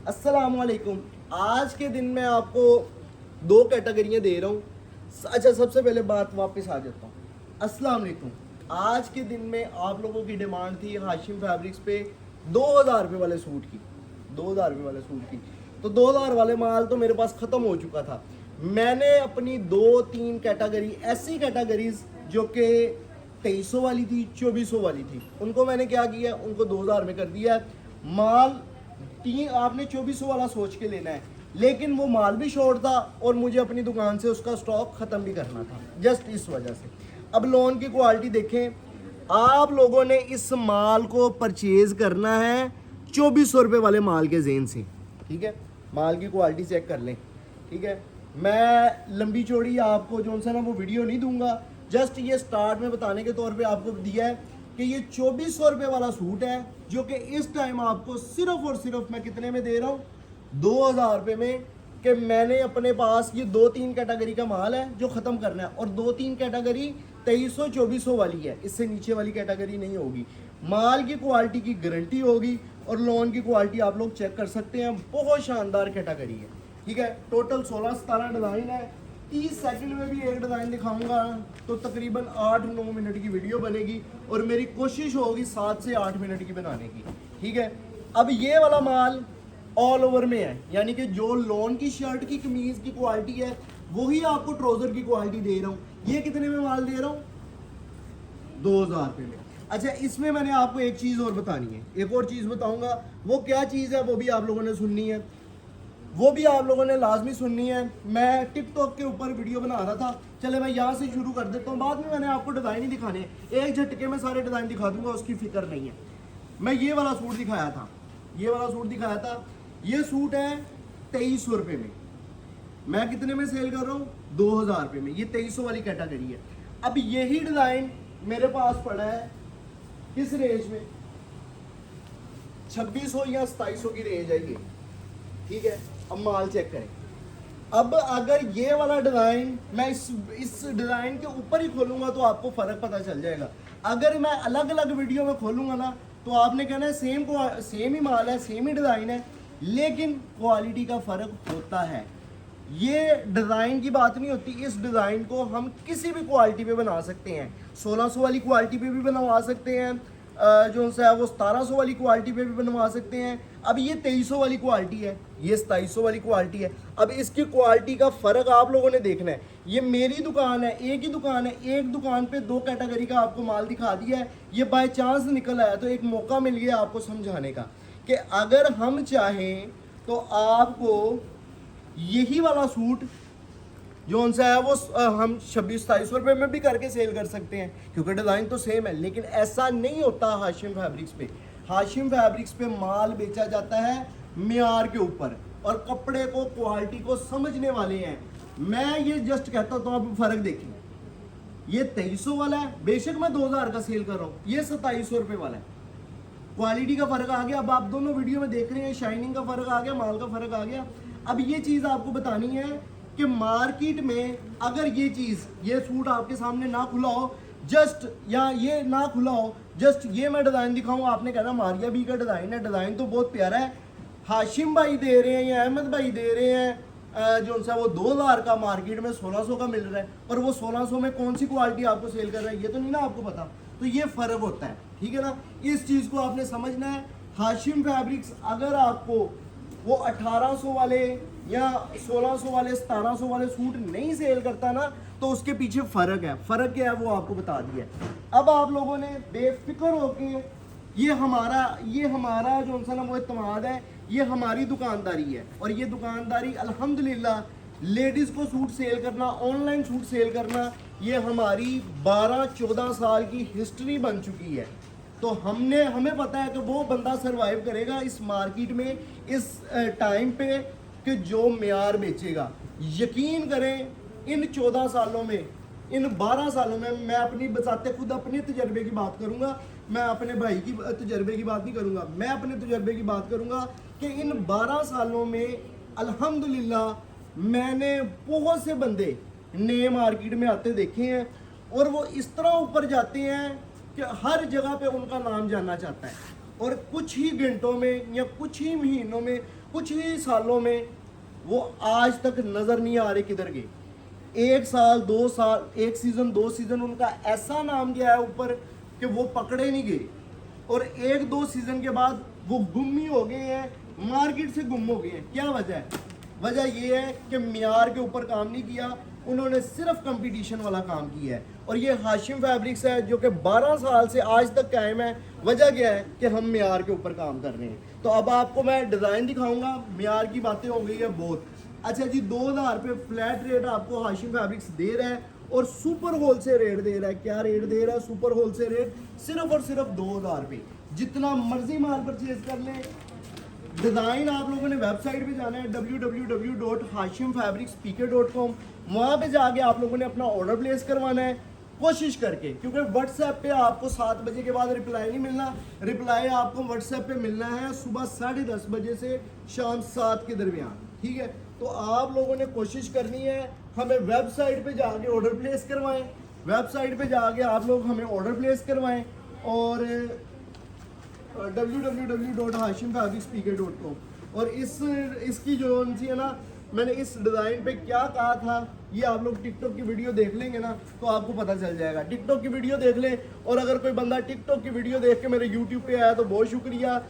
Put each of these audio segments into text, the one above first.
अस्सलाम वालेकुम। आज के दिन मैं आपको दो कैटेगरियाँ दे रहा हूँ। अच्छा, सबसे पहले बात वापस आ जाता हूँ। अस्सलाम वालेकुम। आज के दिन में आप लोगों की डिमांड थी हाशिम फैब्रिक्स पे 2000 रुपये वाले सूट की, 2000 रुपये वाले सूट की। तो 2000 वाले माल तो मेरे पास ख़त्म हो चुका था। मैंने अपनी 2-3 कैटेगरी, ऐसी कैटेगरीज जो कि 2300 वाली थी, 2400 वाली थी, उनको मैंने क्या किया, उनको 2000 में कर दिया। माल तीन आपने 2400 वाला सोच के लेना है, लेकिन वो माल भी शॉर्ट था और मुझे अपनी दुकान से उसका स्टॉक ख़त्म भी करना था, जस्ट इस वजह से। अब लोन की क्वालिटी देखें, आप लोगों ने इस माल को परचेज करना है 2400 रुपये वाले माल के जेन से, ठीक है। माल की क्वालिटी चेक कर लें, ठीक है। मैं लंबी चौड़ी आपको जो सा ना वो वीडियो नहीं दूंगा, जस्ट ये स्टार्ट में बताने के तौर पे आपको दिया है कि ये 2400 रुपये वाला सूट है, जो कि इस टाइम आपको सिर्फ और सिर्फ मैं कितने में दे रहा हूँ, 2000 रुपये में। कि मैंने अपने पास ये 2-3 कैटेगरी का माल है जो ख़त्म करना है, और 2-3 कैटेगरी 2300-2400 वाली है, इससे नीचे वाली कैटेगरी नहीं होगी। माल की क्वालिटी की गारंटी होगी और लोन की क्वालिटी आप लोग चेक कर सकते हैं, बहुत शानदार कैटेगरी है, ठीक है। टोटल 16-17 डिज़ाइन है। 30 सेकंड में भी एक डिज़ाइन दिखाऊंगा तो तकरीबन 8-9 मिनट की वीडियो बनेगी, और मेरी कोशिश होगी 7 से 8 मिनट की बनाने की, ठीक है। अब ये वाला माल ऑल ओवर में है, यानी कि जो लॉन की शर्ट की कमीज की क्वालिटी है वही आपको ट्राउजर की क्वालिटी दे रहा हूँ। ये कितने में माल दे रहा हूँ, 2000 रुपये में। अच्छा, इसमें मैंने आपको एक चीज़ और बतानी है, एक और चीज़ बताऊंगा। वो क्या चीज़ है वो भी आप लोगों ने सुननी है, वो भी आप लोगों ने लाजमी सुननी है। मैं टिकटॉक के ऊपर वीडियो बना रहा था, चले मैं यहाँ से शुरू कर देता हूँ, बाद में मैंने आपको डिज़ाइन ही दिखाने, एक झटके में सारे डिज़ाइन दिखा दूंगा, उसकी फिक्र नहीं है। मैं ये वाला सूट दिखाया था, ये वाला सूट दिखाया था। ये सूट है 2300 रुपये में, मैं कितने में सेल कर रहा हूँ, 2000 रुपये में। ये 2300 वाली कैटेगरी है। अब यही डिज़ाइन मेरे पास पड़ा है किस रेंज में, 2600 या 2700 की रेंज है ये, ठीक है। अब माल चेक करें। अब अगर ये वाला डिज़ाइन मैं इस डिज़ाइन के ऊपर ही खोलूंगा तो आपको फ़र्क पता चल जाएगा। अगर मैं अलग अलग वीडियो में खोलूंगा ना तो आपने कहना है सेम ही माल है, सेम ही डिज़ाइन है, लेकिन क्वालिटी का फ़र्क होता है। ये डिज़ाइन की बात नहीं होती, इस डिज़ाइन को हम किसी भी क्वालिटी पे बना सकते हैं। 1600 वाली क्वालिटी पे भी बनवा सकते हैं, जो सा है वो 1700 वाली क्वालिटी पे भी बनवा सकते हैं। अब ये 2300 वाली क्वालिटी है, ये 2700 वाली क्वालिटी है। अब इसकी क्वालिटी का फ़र्क आप लोगों ने देखना है। ये मेरी दुकान है, एक ही दुकान है, एक दुकान पे दो कैटेगरी का आपको माल दिखा दिया है। ये बाय चांस निकल आया तो एक मौका मिल गया आपको समझाने का कि अगर हम चाहें तो आपको यही वाला सूट जो सा है वो हम 2600-2700 रुपये में भी करके सेल कर सकते हैं, क्योंकि डिज़ाइन तो सेम है। लेकिन ऐसा नहीं होता हाशिम फैब्रिक्स पे। हाशिम फैब्रिक्स पे माल बेचा जाता है मियार के ऊपर, और कपड़े को, क्वालिटी को समझने वाले हैं। मैं ये जस्ट कहता हूँ, तो आप फ़र्क देखें, ये 2300 वाला है, बेशक मैं 2000 का सेल कर रहा हूँ, ये 2700 रुपये वाला है। क्वालिटी का फ़र्क आ गया। अब आप दोनों वीडियो में देख रहे हैं, शाइनिंग का फ़र्क आ गया, माल का फ़र्क आ गया। अब ये चीज़ आपको बतानी है कि मार्केट में अगर ये चीज़, ये सूट आपके सामने ना खुला हो, जस्ट या ये ना खुला हो, जस्ट ये मैं डिज़ाइन दिखाऊं, आपने कहना मारिया बी का डिज़ाइन है, डिज़ाइन तो बहुत प्यारा है, हाशिम भाई दे रहे हैं या अहमद भाई दे रहे हैं, जो सा वो 2000 का मार्केट में 1600 का मिल रहा है, और वो 1600 में कौन सी क्वालिटी आपको सेल कर रहा है ये तो नहीं ना आपको पता। तो ये फ़र्क होता है, ठीक है ना। इस चीज़ को आपने समझना है। हाशिम फैब्रिक्स अगर आपको वो 1800 वाले या 1600 वाले, 1700 वाले सूट नहीं सेल करता ना, तो उसके पीछे फ़र्क है। फ़र्क क्या है वो आपको बता दिया। अब आप लोगों ने बेफिक्र होके, ये हमारा जो सा ना वो इत्मीनाद है, ये हमारी दुकानदारी है, और ये दुकानदारी अल्हम्दुलिल्लाह लेडीज़ को सूट सेल करना, ऑनलाइन सूट सेल करना, ये हमारी 12-14 साल की हिस्ट्री बन चुकी है। तो हमें पता है कि वो बंदा सरवाइव करेगा इस मार्केट में, इस टाइम पे, कि जो मियार बेचेगा। यकीन करें, इन 14 सालों में, इन 12 सालों में, मैं अपनी बसाते खुद अपने तजर्बे की बात करूंगा, मैं अपने भाई की तजर्बे की बात नहीं करूंगा, मैं अपने तजर्बे की बात करूंगा कि इन 12 सालों में अल्हम्दुलिल्लाह मैंने बहुत से बंदे नए मार्केट में आते देखे हैं, और वो इस तरह ऊपर जाते हैं कि हर जगह पे उनका नाम जानना चाहता है, और कुछ ही घंटों में या कुछ ही महीनों में कुछ ही सालों में वो आज तक नज़र नहीं आ रहे किधर गए। 1 साल 2 साल, 1 सीज़न 2 सीज़न उनका ऐसा नाम गया है ऊपर कि वो पकड़े नहीं गए, और 1-2 सीज़न के बाद वो गुम ही हो गए हैं, मार्केट से गुम हो गए हैं। क्या वजह है? वजह ये है कि मियार के ऊपर काम नहीं किया, उन्होंने सिर्फ कंपटीशन वाला काम किया है। और ये हाशिम फैब्रिक्स है जो कि 12 साल से आज तक कायम है। वजह क्या है कि हम मियार के ऊपर काम कर रहे हैं। तो अब आपको मैं डिज़ाइन दिखाऊंगा, मियार की बातें हो गई है बहुत। अच्छा जी, 2000 रुपये फ्लैट रेट आपको हाशिम फैब्रिक्स दे रहा है, और सुपर होल से रेट दे रहा है। क्या रेट दे रहा है? सुपर होल से रेट सिर्फ और सिर्फ 2000 रुपये। जितना मर्जी माल परचेज कर लें। डिज़ाइन आप लोगों ने वेबसाइट पे जाना है www.hashimfabricspk.com, वहाँ पे जाके आप लोगों ने अपना ऑर्डर प्लेस करवाना है कोशिश करके, क्योंकि व्हाट्सएप पे आपको 7 बजे के बाद रिप्लाई नहीं मिलना। रिप्लाई आपको व्हाट्सएप पे मिलना है सुबह 10:30 बजे से शाम 7 के दरमियान, ठीक है। तो आप लोगों ने कोशिश करनी है, हमें वेबसाइट पे जाके ऑर्डर प्लेस करवाएं। वेबसाइट पे जाके आप लोग हमें ऑर्डर प्लेस करवाएं, और www.hashimfabricspk.com। और इसकी जो सी है ना, मैंने इस डिज़ाइन पे क्या कहा था, ये आप लोग टिकटॉक की वीडियो देख लेंगे ना तो आपको पता चल जाएगा। टिकटॉक की वीडियो देख लें, और अगर कोई बंदा टिकटॉक की वीडियो देख के मेरे यूट्यूब पे आया तो बहुत शुक्रिया।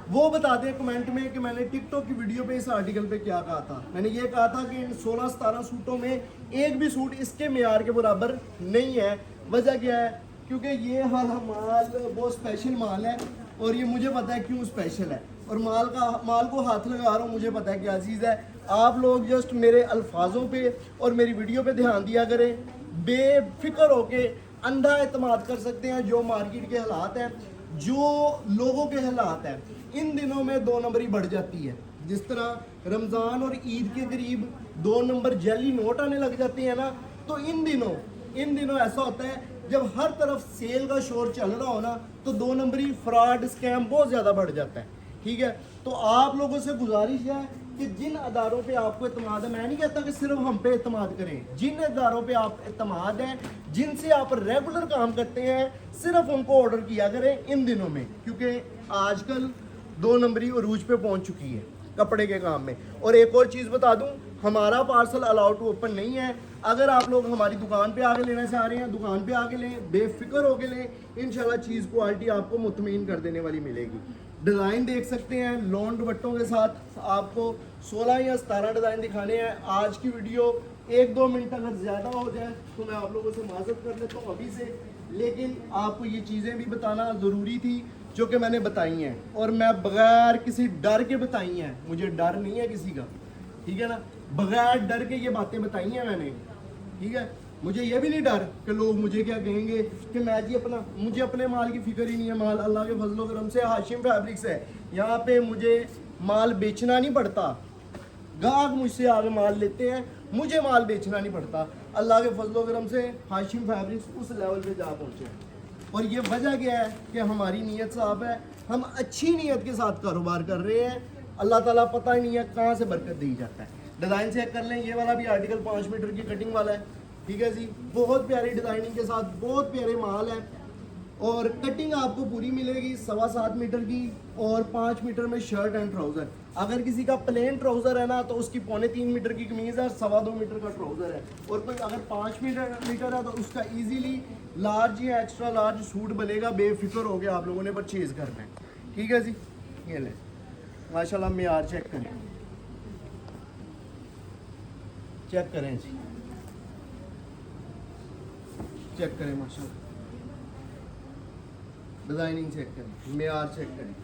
वो बता दें कमेंट में कि मैंने टिकटॉक की वीडियो पे इस आर्टिकल पे क्या कहा था। मैंने ये कहा था कि इन 16-17 सूटों में एक भी सूट इसके मेयार के बराबर नहीं है। वजह क्या है? क्योंकि ये वाला माल बहुत स्पेशल माल है, और ये मुझे पता है क्यों स्पेशल है, और माल को हाथ लगा रहा हूँ, मुझे पता है क्या चीज़ है। आप लोग जस्ट मेरे अल्फाजों पे और मेरी वीडियो पे ध्यान दिया करें। बेफिक्र होके अंधा एतमाद कर सकते हैं। जो मार्केट के हालात हैं, जो लोगों के हालात हैं, इन दिनों में 2 नंबरी बढ़ जाती है। जिस तरह रमज़ान और ईद के करीब 2 नंबर जाली नोट आने लग जाते हैं ना, तो इन दिनों ऐसा होता है जब हर तरफ सेल का शोर चल रहा हो ना, तो 2 नंबरी फ्रॉड स्कैम बहुत ज़्यादा बढ़ जाता है, ठीक है। तो आप लोगों से गुजारिश है कि जिन अदारों पे आपको एतमाद है, मैं नहीं कहता कि सिर्फ हम पे एतमाद करें, जिन अदारों पे आप एतमाद है, जिनसे आप रेगुलर काम करते हैं, सिर्फ उनको ऑर्डर किया करें इन दिनों में, क्योंकि आजकल 2 नंबरी उरूज पे पहुंच चुकी है कपड़े के काम में। और एक और चीज़ बता दूं, हमारा पार्सल अलाउड टू ओपन नहीं है। अगर आप लोग हमारी दुकान पे आके लेना चाह रहे हैं, दुकान पे आके लें, बेफिक्र होके लें, इंशाल्लाह चीज़ क्वालिटी आपको मुतमईन कर देने वाली मिलेगी। डिज़ाइन देख सकते हैं लॉन दुपट्टों के साथ। आपको 16 या 17 डिज़ाइन दिखाने हैं। आज की वीडियो 1-2 मिनट अगर ज़्यादा हो जाए तो मैं आप लोगों से माजरत कर लेता हूँ अभी से, लेकिन आपको ये चीज़ें भी बताना ज़रूरी थी जो कि मैंने बताई हैं, और मैं बगैर किसी डर के बताई हैं। मुझे डर नहीं है किसी का, ठीक है ना। बगैर डर के ये बातें बताई हैं मैंने, ठीक है। मुझे ये भी नहीं डर कि लोग मुझे क्या कहेंगे कि मैं जी मुझे अपने माल की फिक्र ही नहीं है। माल अल्लाह के फजलो करम से हाशिम फैब्रिक्स है, यहाँ पे मुझे माल बेचना नहीं पड़ता। गाहक मुझसे आगे माल लेते हैं, मुझे माल बेचना नहीं पड़ता। अल्लाह के फजलो करम से हाशिम फैब्रिक्स उस लेवल पे जा पहुँचे, और ये वजह क्या है कि हमारी नीयत साफ है, हम अच्छी नीयत के साथ कारोबार कर रहे हैं। अल्लाह ताला पता ही नहीं है कहाँ से बरकत दी जाता है। डिज़ाइन चेक कर लें, ये वाला भी आर्टिकल 5 मीटर की कटिंग वाला है, ठीक है जी। बहुत प्यारी डिज़ाइनिंग के साथ बहुत प्यारे माल है, और कटिंग आपको पूरी मिलेगी 7.25 मीटर की, और 5 मीटर में शर्ट एंड ट्राउज़र। अगर किसी का प्लेन ट्राउज़र है ना तो उसकी 3.25 मीटर की कमीज़ है, 2.25 मीटर का ट्राउज़र है। और कोई अगर 5 मीटर है तो उसका ईजीली लार्ज या एक्स्ट्रा लार्ज सूट बनेगा। बेफिक्र हो गया आप लोगों ने परचेज़ करना है, ठीक है जी। ये ले माशाल्लाह, मेयार चेक करें, चेक करें जी, चेक करें माशाल्लाह, डिज़ाइनिंग चेक करें, मेयार चेक करें।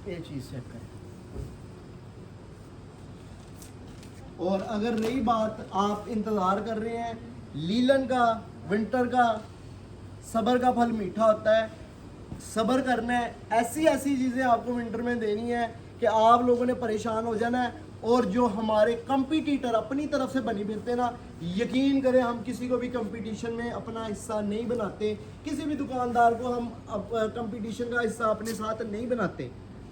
ये चीज़ चेक करें। और अगर रही बात आप इंतज़ार कर रहे हैं लीलन का, विंटर का, सब्र का फल मीठा होता है, सब्र करना है। ऐसी चीज़ें आपको विंटर में देनी है कि आप लोगों ने परेशान हो जाना है। और जो हमारे कंपटीटर अपनी तरफ से बनी फिरते ना, यकीन करें हम किसी को भी कंपटीशन में अपना हिस्सा नहीं बनाते। किसी भी दुकानदार को हम कंपटीशन का हिस्सा अपने साथ नहीं बनाते।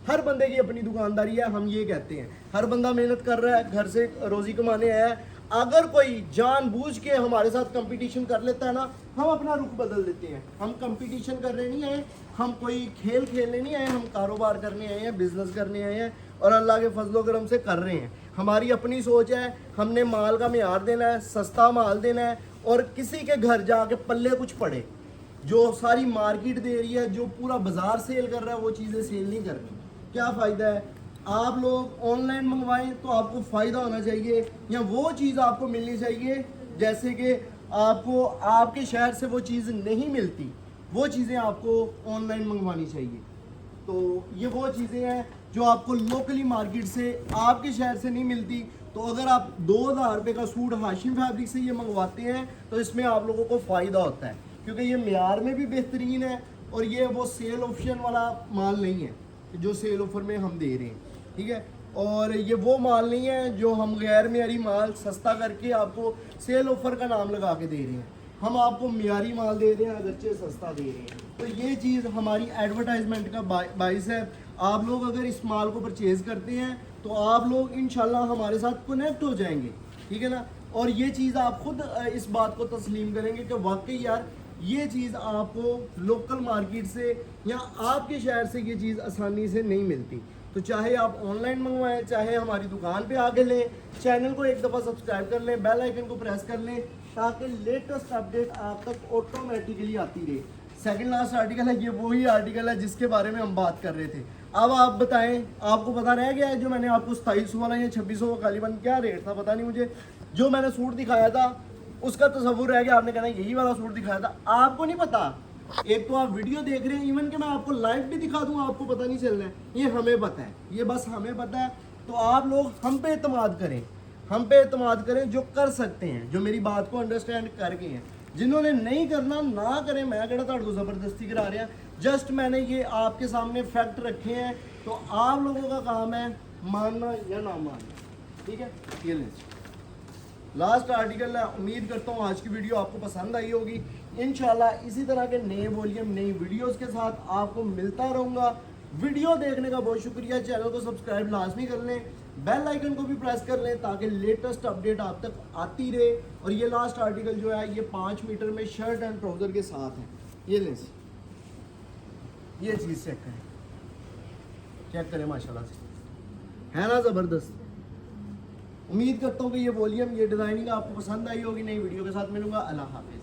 हर बंदे की अपनी दुकानदारी है, हम ये कहते हैं। हर बंदा मेहनत कर रहा है, घर से रोज़ी कमाने आया है। अगर कोई जानबूझ के हमारे साथ कंपटीशन कर लेता है ना, हम अपना रुख बदल देते हैं। हम कंपटीशन करने नहीं आए, हम कोई खेल खेलने नहीं आए, हम कारोबार करने आए हैं, बिजनेस करने आए हैं और अल्लाह के फजलो करम से कर रहे हैं। हमारी अपनी सोच है, हमने माल का मियार देना है, सस्ता माल देना है और किसी के घर जाके पल्ले कुछ पड़े, जो सारी मार्केट दे रही है, जो पूरा बाजार सेल कर रहा है, वो चीज़ें सेल नहीं करनी। क्या फ़ायदा है? आप लोग ऑनलाइन मंगवाएं तो आपको फ़ायदा होना चाहिए, या वो चीज़ आपको मिलनी चाहिए जैसे कि आपको आपके शहर से वो चीज़ नहीं मिलती, वो चीज़ें आपको ऑनलाइन मंगवानी चाहिए। तो ये वो चीज़ें हैं जो आपको लोकली मार्केट से आपके शहर से नहीं मिलती। तो अगर आप 2000 रुपये का सूट हाशिम फैब्रिक से ये मंगवाते हैं तो इसमें आप लोगों को फ़ायदा होता है, क्योंकि ये मियार में भी बेहतरीन है और ये वो सेल ऑप्शन वाला माल नहीं है जो सेल ऑफर में हम दे रहे हैं, ठीक है। और ये वो माल नहीं है जो हम गैर मियारी माल सस्ता करके आपको सेल ऑफर का नाम लगा के दे रहे हैं। हम आपको मियारी माल दे रहे हैं, अगरचे सस्ता दे रहे हैं। तो ये चीज़ हमारी एडवर्टाइजमेंट का बाइस है। आप लोग अगर इस माल को परचेज़ करते हैं तो आप लोग इंशाल्लाह हमारे साथ कनेक्ट हो जाएंगे, ठीक है ना। और ये चीज़ आप खुद इस बात को तस्लीम करेंगे कि वाकई यार ये चीज़ आपको लोकल मार्केट से या आपके शहर से ये चीज़ आसानी से नहीं मिलती। तो चाहे आप ऑनलाइन मंगवाएं, चाहे हमारी दुकान पे आके लें, चैनल को एक दफ़ा सब्सक्राइब कर लें, बेल आइकन को प्रेस कर लें ताकि लेटेस्ट अपडेट आप तक ऑटोमेटिकली आती रहे। सेकंड लास्ट आर्टिकल है, ये वही आर्टिकल है जिसके बारे में हम बात कर रहे थे। अब आप बताएं, आपको पता रह गया है जो मैंने आपको 2700 वाला या 2600 गालिबन क्या रेट था पता नहीं मुझे, जो मैंने सूट दिखाया था उसका तस्वुर रह गया, आपने कहना यही वाला सूट दिखाया था। आपको नहीं पता, एक तो आप वीडियो देख रहे हैं, इवन कि मैं आपको लाइव भी दिखा दूँ आपको पता नहीं चल रहा है। ये हमें पता है, ये बस हमें पता है। तो आप लोग हम पे एतमाद करें, हम पे एतमाद करें जो कर सकते हैं, जो मेरी बात को अंडरस्टैंड कर गए हैं। जिन्होंने नहीं करना ना करें, मैं कहना तो ज़बरदस्ती करा रहे हैं। जस्ट मैंने ये आपके सामने फैक्ट रखे हैं, तो आप लोगों का काम है मानना या ना मानना, ठीक है। ये लें लास्ट आर्टिकल है। उम्मीद करता हूँ आज की वीडियो आपको पसंद आई होगी। इंशाल्लाह इसी तरह के नए वॉल्यूम नई वीडियोस के साथ आपको मिलता रहूँगा। वीडियो देखने का बहुत शुक्रिया। चैनल को सब्सक्राइब लाजमी कर लें, बेल आइकन को भी प्रेस कर लें ताकि लेटेस्ट अपडेट आप तक आती रहे। और ये लास्ट आर्टिकल जो है ये 5 मीटर में शर्ट एंड ट्राउज़र के साथ है। ये लें, ये चीज़ चेक करें, चेक करें, माशाल्लाह से है ना ज़बरदस्त। उम्मीद करता हूँ कि ये वॉल्यूम ये डिज़ाइनिंग आपको पसंद आई होगी। नई वीडियो के साथ मिलूंगा। अल्लाह हाफ़िज़।